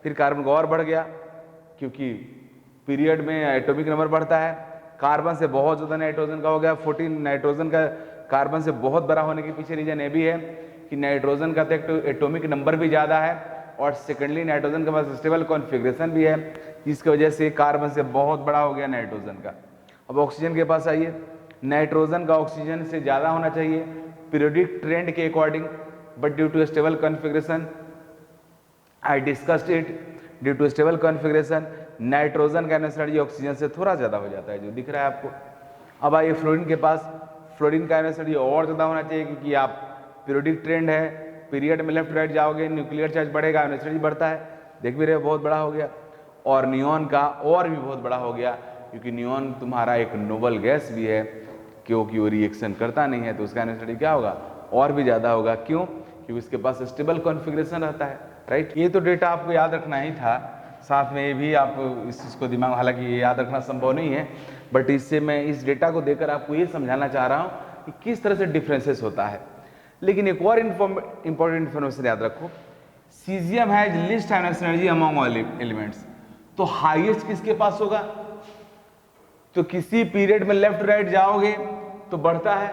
फिर कार्बन का और बढ़ गया क्योंकि पीरियड में एटॉमिक नंबर बढ़ता है। कार्बन से बहुत ज़्यादा नाइट्रोजन का हो गया 14। नाइट्रोजन का कार्बन से बहुत बड़ा होने के पीछे रीजन ये भी है कि नाइट्रोजन का तो एटॉमिक नंबर भी ज़्यादा है, और सेकेंडली नाइट्रोजन के पास स्टेबल कॉन्फ़िगरेशन भी है, जिसकी वजह से कार्बन से बहुत बड़ा हो गया नाइट्रोजन का। अब ऑक्सीजन के पास आइए, नाइट्रोजन का ऑक्सीजन से ज़्यादा होना चाहिए पीरियोडिक ट्रेंड के according, but due to stable configuration I discussed it, due to stable configuration nitrogen का आयनोस एनर्जी ऑक्सीजन से थोड़ा ज़्यादा हो जाता है, जो दिख रहा है आपको। अब आइए फ्लोरीन के पास, फ्लोरीन का आयनोस एनर्जी और ज़्यादा होना चाहिए क्योंकि आप पीरियोडिक ट्रेंड है, पीरियड में लेफ्ट राइट जाओगे न्यूक्लियर चार्ज बढ़ेगा, आयनोस एनर्जी बढ़ता है, देख भी रहे हो बहुत बड़ा हो गया। और नियॉन का और भी बहुत बड़ा हो गया क्योंकि नियॉन तुम्हारा एक नोबल गैस भी है, क्योंकि वो रिएक्शन करता नहीं है, तो उसका आयनोस एनर्जी क्या होगा, और भी ज़्यादा होगा। क्यों? क्योंकि उसके पास स्टेबल कॉन्फ़िगरेशन रहता है। राइट, ये तो डेटा आपको याद रखना ही था, साथ में ये भी आप इस चीज़ को दिमाग, हालांकि ये याद रखना संभव नहीं है, बट इससे मैं इस डेटा को देकर आपको ये समझाना चाह रहा हूँ कि किस तरह से डिफरेंसेस होता है। लेकिन एक और इंपॉर्टेंट इन्फॉर्मेशन याद रखो, caesium has least ionization energy among all elements. तो हाईएस्ट किसके पास होगा? तो किसी पीरियड में लेफ्ट राइट जाओगे तो बढ़ता है,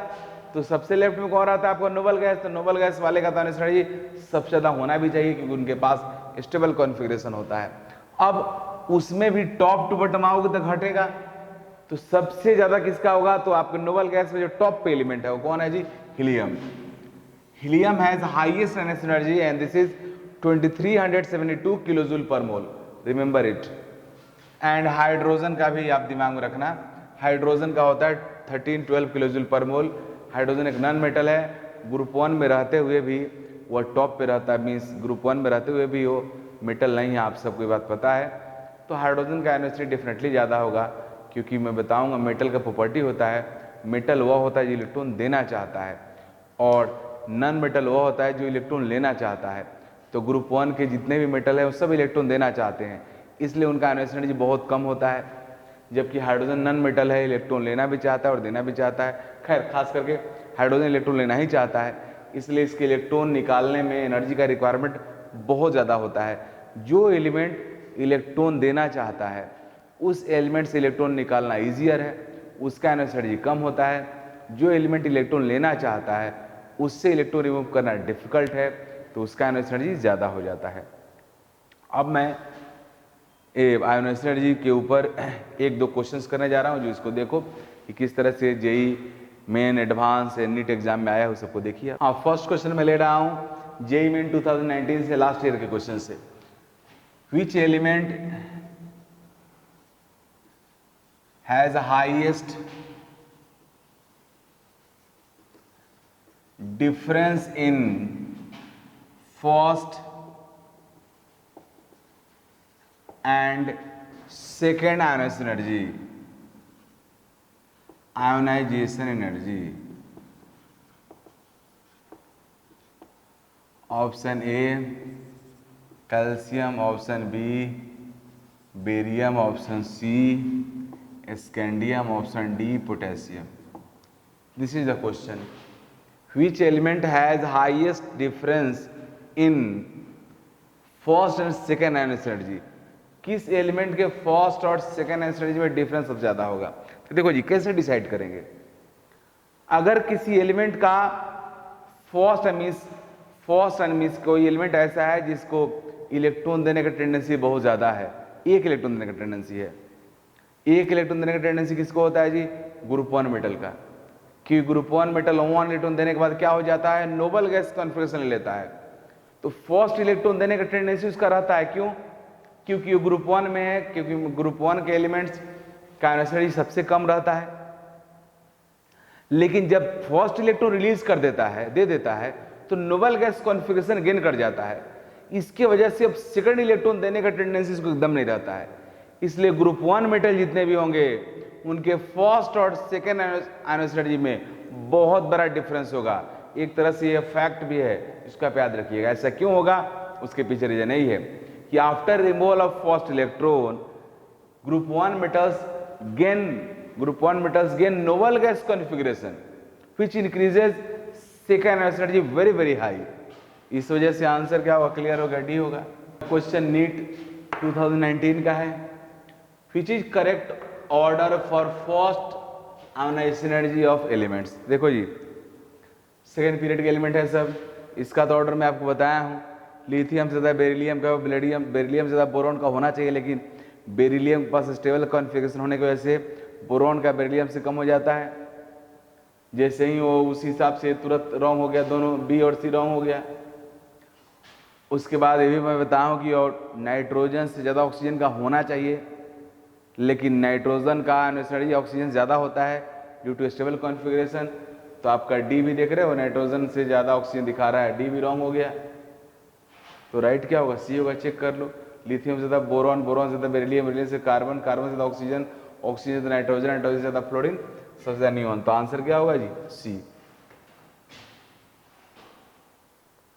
तो सबसे लेफ्ट में कौन रहता है आपका? Noble gas. तो नोबल गैस वाले का तो आयनोस एनर्जी सबसे ज़्यादा होना भी चाहिए क्योंकि उनके पास स्टेबल कॉन्फ़िगरेशन होता है। अब उसमें भी टॉप टू बॉटम आओगे तो घटेगा, तो सबसे ज़्यादा किसका होगा? तो आपके नोबल गैस में जो टॉप पे एलिमेंट है वो कौन है जी? Helium. Helium has highest ionization energy and this is 2372 kilojoule per mole, remember it. And hydrogen का भी आप दिमाग में रखना, हाइड्रोजन का होता है 1312 किलोजूल पर मोल। हाइड्रोजन एक नॉन मेटल है, ग्रुप 1 में रहते हुए भी वो टॉप पे रहता है, मीन्स ग्रुप 1 में रहते हुए भी वो मेटल नहीं है, आप सबको ये बात पता है। तो हाइड्रोजन का एनर्जी डेफिनेटली ज़्यादा होगा, क्योंकि मैं बताऊंगा मेटल का प्रॉपर्टी होता है, मेटल वह होता है जो इलेक्ट्रॉन देना चाहता है और नॉन मेटल वह होता है जो इलेक्ट्रॉन लेना चाहता है। तो ग्रुप 1 के जितने भी मेटल है वो सब इलेक्ट्रॉन देना चाहते हैं, इसलिए उनका आयनिक एनर्जी बहुत कम होता है। जबकि हाइड्रोजन नॉन मेटल है, इलेक्ट्रॉन लेना भी चाहता है और देना भी चाहता है। खैर खास करके हाइड्रोजन इलेक्ट्रॉन लेना ही चाहता है, इसलिए इसके इलेक्ट्रॉन निकालने में एनर्जी का रिक्वायरमेंट बहुत ज़्यादा होता है। जो एलिमेंट इलेक्ट्रॉन देना चाहता है उस एलिमेंट से इलेक्ट्रॉन निकालना ईजियर है, उसका आयनिक एनर्जी कम होता है। जो एलिमेंट इलेक्ट्रॉन लेना चाहता है उससे इलेक्ट्रॉन रिमूव करना डिफिकल्ट है, तो उसका आयनिक एनर्जी ज़्यादा हो जाता है। अब मैं आयोनाइज एनर्जी के ऊपर एक दो क्वेश्चंस करने जा रहा हूं, जो इसको देखो कि किस तरह से JEE Main advance NEET exam में आया है, उस सबको देखिए। हाँ, फर्स्ट क्वेश्चन मैं ले रहा हूं जेई मेन 2019 से, लास्ट ईयर के क्वेश्चन से। Which element has highest difference in first and second ionization energy? Option A calcium, option B barium, option C scandium, option D potassium. This is the question. Which element has highest difference in first and second ionic energy? किस element के first और second ionic energy में difference सबसे ज्यादा होगा? तो देखो जी, कैसे डिसाइड करेंगे? अगर किसी एलिमेंट का फर्स्ट मींस कोई एलिमेंट ऐसा है जिसको इलेक्ट्रॉन देने का टेंडेंसी बहुत ज्यादा है, एक इलेक्ट्रॉन देने का टेंडेंसी है। एक इलेक्ट्रॉन देने का टेंडेंसी किसको होता है जी? ग्रुप 1 मेटल का। कि ग्रुप 1 मेटल 1 इलेक्ट्रॉन देने के बाद क्या हो जाता है? नोबल गैस कॉन्फिगरेशन ले लेता है। तो फर्स्ट इलेक्ट्रॉन देने का टेंडेंसी उसका रहता है। क्यों? क्योंकि ग्रुप 1 में है, क्योंकि ग्रुप 1 के एलिमेंट्स का आयनिक एनर्जी सबसे कम रहता है। लेकिन जब फर्स्ट इलेक्ट्रॉन रिलीज कर देता है, दे देता है, तो नोबल गैस कॉन्फिगरेशन गेन कर जाता है। इसके वजह से अब सेकंड इलेक्ट्रॉन देने का टेंडेंसी इसको एकदम नहीं रहता है। इसलिए ग्रुप 1 मेटल जितने भी होंगे उनके फर्स्ट और सेकेंड आयनिक एनर्जी में बहुत बड़ा डिफरेंस होगा। एक तरह से ये फैक्ट भी है, इसका आप याद रखिएगा। ऐसा क्यों होगा? उसके पीछे रीजन यही है कि after removal of first electron group 1 metals gain noble gas configuration which increases second ionic energy very very high. इस वजह से आंसर क्या होगा? क्लियर होगा, डी होगा। क्वेश्चन नीट 2019 का है। Which is correct order for first ionic energy of elements? देखो जी, सेकेंड पीरियड के एलिमेंट है सब, इसका तो ऑर्डर मैं आपको बताया हूं। लिथियम से ज़्यादा बेरिलियम का, बेरिलियम से ज़्यादा बोरॉन का होना चाहिए, लेकिन बेरिलियम के पास स्टेबल कॉन्फ़िगरेशन होने की वजह से बोरॉन का बेरिलियम से कम हो जाता है। जैसे ही वो उस हिसाब से तुरंत रॉन्ग हो गया, दोनों बी और सी रॉन्ग हो गया। उसके बाद ये भी मैं बताऊं कि और नाइट्रोजन से ज़्यादा ऑक्सीजन का होना चाहिए, लेकिन नाइट्रोजन का आयनिक एनर्जी ऑक्सीजन ज़्यादा होता है ड्यू टू स्टेबल कॉन्फ़िगरेशन। तो आपका डी भी देख रहे हो, नाइट्रोजन से ज़्यादा ऑक्सीजन दिखा रहा है, डी भी रॉन्ग हो गया। तो राइट क्या होगा? सी होगा। चेक कर लो। लिथियम से ज़्यादा बोरॉन, बोरॉन से ज़्यादा बेरिलियम, बेरिलियम से कार्बन, कार्बन से ज़्यादा ऑक्सीजन, ऑक्सीजन से नाइट्रोजन, नाइट्रोजन से ज़्यादा फ्लोरीन, सबसे ज़्यादा नियॉन। तो आंसर क्या होगा जी? सी।